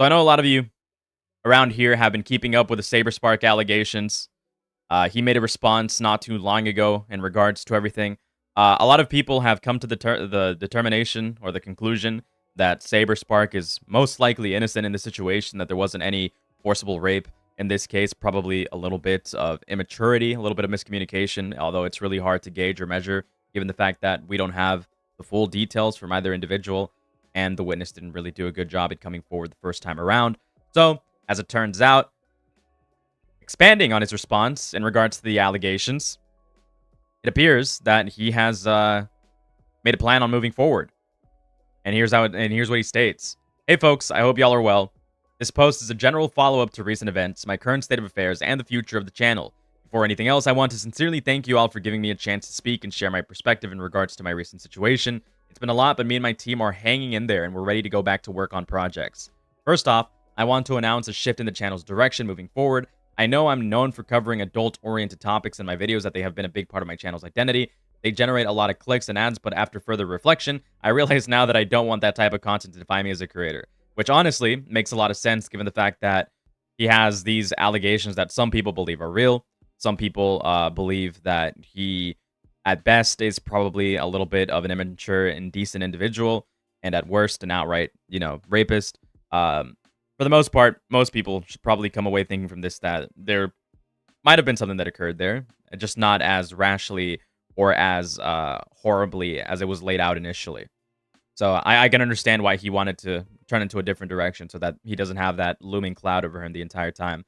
So I know a lot of you around here have been keeping up with the SaberSpark allegations. He made a response not too long ago in regards to everything. A lot of people have come to the determination or the conclusion that SaberSpark is most likely innocent in the situation, that there wasn't any forcible rape in this case, probably a little bit of immaturity, a little bit of miscommunication, although it's really hard to gauge or measure given the fact that we don't have the full details from either individual, and the witness didn't really do a good job at coming forward the first time around. So, as it turns out, expanding on his response in regards to the allegations, it appears that he has made a plan on moving forward. And here's what he states. Hey folks, I hope y'all are well. This post is a general follow-up to recent events, my current state of affairs, and the future of the channel. Before anything else, I want to sincerely thank you all for giving me a chance to speak and share my perspective in regards to my recent situation. It's been a lot, but me and my team are hanging in there and we're ready to go back to work on projects. First off, I want to announce a shift in the channel's direction moving forward. I know I'm known for covering adult-oriented topics in my videos, that they have been a big part of my channel's identity. They generate a lot of clicks and ads, but after further reflection, I realize now that I don't want that type of content to define me as a creator. Which honestly makes a lot of sense given the fact that he has these allegations that some people believe are real. Some people believe that he, at best, is probably a little bit of an immature, indecent individual, and at worst, an outright, rapist. For the most part, most people should probably come away thinking from this that there might have been something that occurred there, just not as rashly or as horribly as it was laid out initially. So I can understand why he wanted to turn into a different direction so that he doesn't have that looming cloud over him the entire time.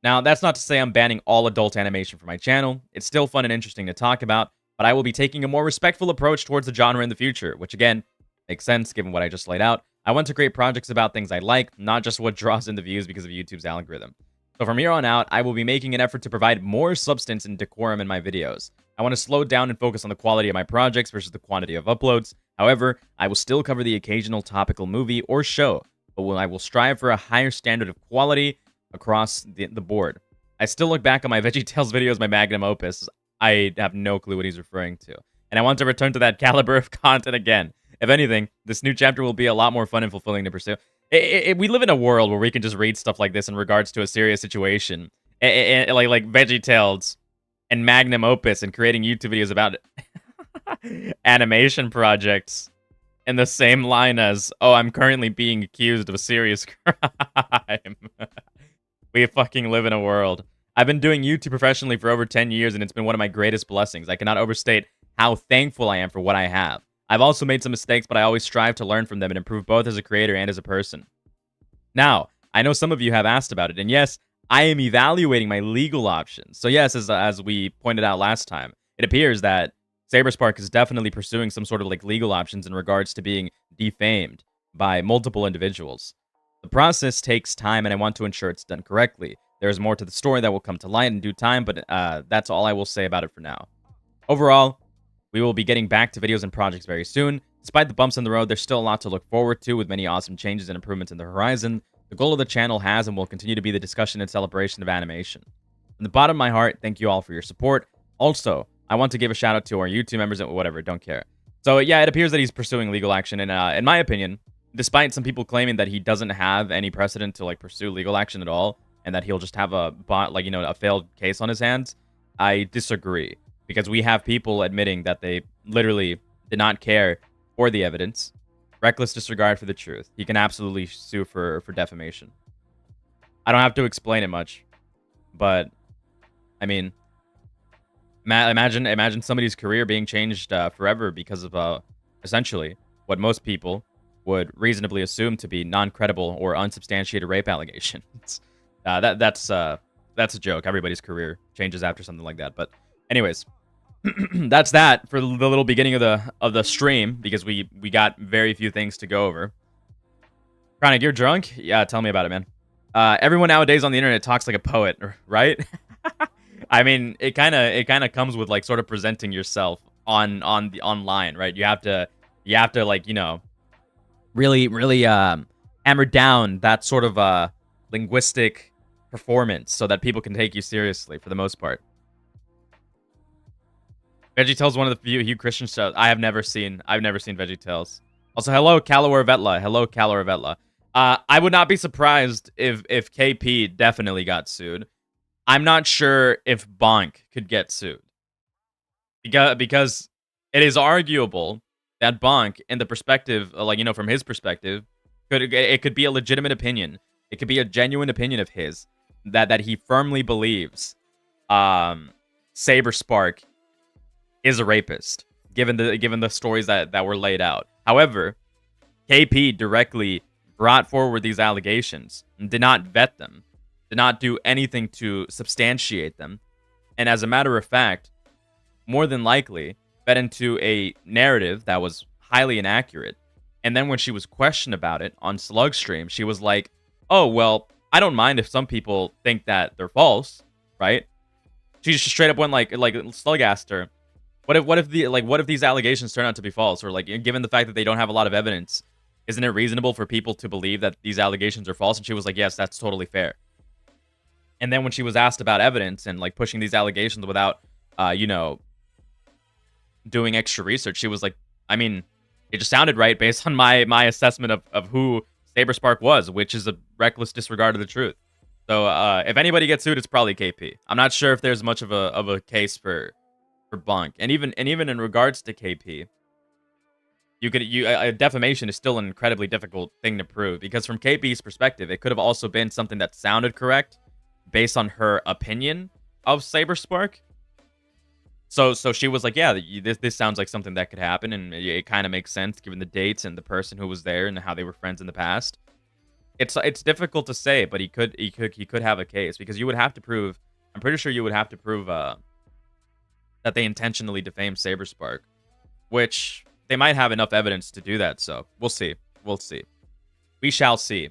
Now, that's not to say I'm banning all adult animation from my channel. It's still fun and interesting to talk about, but I will be taking a more respectful approach towards the genre in the future, which again, makes sense given what I just laid out. I want to create projects about things I like, not just what draws in the views because of YouTube's algorithm. So from here on out, I will be making an effort to provide more substance and decorum in my videos. I want to slow down and focus on the quality of my projects versus the quantity of uploads. However, I will still cover the occasional topical movie or show, but I will strive for a higher standard of quality across the board. I still look back on my VeggieTales video as my magnum opus. I have no clue what he's referring to. And I want to return to that caliber of content again. If anything, this new chapter will be a lot more fun and fulfilling to pursue. We live in a world where we can just read stuff like this in regards to a serious situation. Like VeggieTales and magnum opus and creating YouTube videos about animation projects in the same line as, oh, I'm currently being accused of a serious crime. We fucking live in a world. I've been doing YouTube professionally for over 10 years, and it's been one of my greatest blessings. I cannot overstate how thankful I am for what I have. I've also made some mistakes, but I always strive to learn from them and improve both as a creator and as a person. Now, I know some of you have asked about it, and yes, I am evaluating my legal options. So yes, as we pointed out last time, it appears that SaberSpark is definitely pursuing some sort of legal options in regards to being defamed by multiple individuals. The process takes time, and I want to ensure it's done correctly. There's more to the story that will come to light in due time, but that's all I will say about it for now. Overall, we will be getting back to videos and projects very soon. Despite the bumps in the road, there's still a lot to look forward to with many awesome changes and improvements in the horizon. The goal of the channel has and will continue to be the discussion and celebration of animation. From the bottom of my heart, thank you all for your support. Also, I want to give a shout out to our YouTube members and whatever, don't care. So yeah, it appears that he's pursuing legal action, and in my opinion, despite some people claiming that he doesn't have any precedent to pursue legal action at all, and that he'll just have a failed case on his hands, I disagree. Because we have people admitting that they literally did not care for the evidence. Reckless disregard for the truth. He can absolutely sue for defamation. I don't have to explain it much. But, I mean, imagine somebody's career being changed forever because of, essentially, what most people would reasonably assume to be non-credible or unsubstantiated rape allegations. That's a joke. Everybody's career changes after something like that. But anyways, that's that for the little beginning of the stream, because we got very few things to go over. Chronic, you're drunk? Yeah, tell me about it, man. Everyone nowadays on the internet talks like a poet, right? I mean, it kind of comes with sort of presenting yourself on the online, right? You have to really hammer down that sort of linguistic performance so that people can take you seriously for the most part. VeggieTales, one of the few Christian shows I've never seen VeggieTales. Also, hello, Calor Vetla. Hello, Calor Vetla. I would not be surprised if KP definitely got sued. I'm not sure if Bonk could get sued because it is arguable that Bonk, in the perspective, like from his perspective, could be a legitimate opinion. It could be a genuine opinion of his that he firmly believes SaberSpark is a rapist, given the stories that were laid out. However, KP directly brought forward these allegations and did not vet them, did not do anything to substantiate them, and as a matter of fact, more than likely fed into a narrative that was highly inaccurate. And then when she was questioned about it on Slugstream, she was like, "Oh well, I don't mind if some people think that they're false, right?" She just straight up went like Slug asked her, what if these allegations turn out to be false, or like given the fact that they don't have a lot of evidence, isn't it reasonable for people to believe that these allegations are false? And she was like, "Yes, that's totally fair." And then when she was asked about evidence and like pushing these allegations without, doing extra research, she was like, "I mean, it just sounded right based on my assessment of who SaberSpark was, which is a reckless disregard of the truth." So if anybody gets sued, it's probably KP. I'm not sure if there's much of a case for Bonk, and even in regards to KP, defamation is still an incredibly difficult thing to prove, because from KP's perspective, it could have also been something that sounded correct based on her opinion of SaberSpark. So she was like, "Yeah, this sounds like something that could happen, and it kind of makes sense given the dates and the person who was there and how they were friends in the past." It's difficult to say, but he could have a case, because you would have to prove. I'm pretty sure you would have to prove that they intentionally defamed SaberSpark, which they might have enough evidence to do that. So we'll see. We'll see. We shall see.